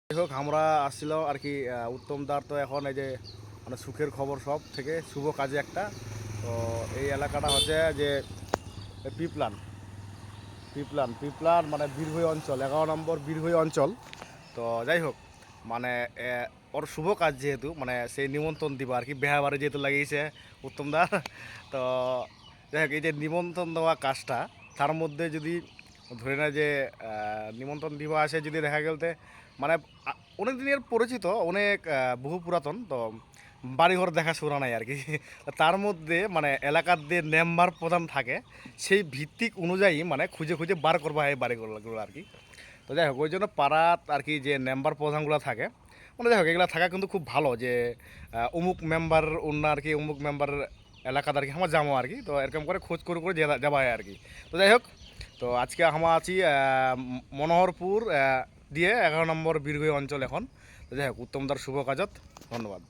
যাই হোক আমরা আসছিলাম আর কি উত্তমদার তো এখন এই যে মানে সুখের খবর সব থেকে শুভ কাজে একটা। তো এই এলাকাটা হচ্ছে যে পিপলান পিপলান পিপলান মানে বীরভূম অঞ্চল, 11 নম্বর বীরভূম অঞ্চল। তো যাই হোক মানে ওর শুভ কাজ যেহেতু মানে সেই নিমন্ত্রণ দিব আর কি, বিয়ে বাড়ি যেহেতু লাগিয়েছে উত্তমদা। তো যাই হোক এই যে নিমন্ত্রণ দেওয়া কাজটা, তার মধ্যে যদি ধরে না যে নিমন্ত্রণ দিব আসে, যদি দেখা গেলতে মানে অনেক দিনের পরিচিত, অনেক বহু পুরাতন, তো বাড়িঘর দেখাশোনা নাই আর কি। তার মধ্যে মানে এলাকার যে মেম্বার প্রধান থাকে সেই ভিত্তিক অনুযায়ী মানে খুঁজে খুঁজে বার করবা হয় বাড়িগুলো আর কি। তো যাই হোক ওই জন্য পাড়াত আর কি যে মেম্বার প্রধানগুলো থাকে, মানে যাই হোক এগুলো থাকা কিন্তু খুব ভালো যে অমুক মেম্বার অন্য আর কি, অমুক মেম্বার এলাকাতে আর কি আমার যাবো আর কি। তো এরকম করে খোঁজ করে করে যাওয়া হয় আর কি। তো যাই হোক, তো আজকে আমরা আছি মনোহরপুর দিয়ে 11 নম্বর বীরভূম অঞ্চল এখন। তো যাই হোক উত্তমদার শুভ কাজত ধন্যবাদ।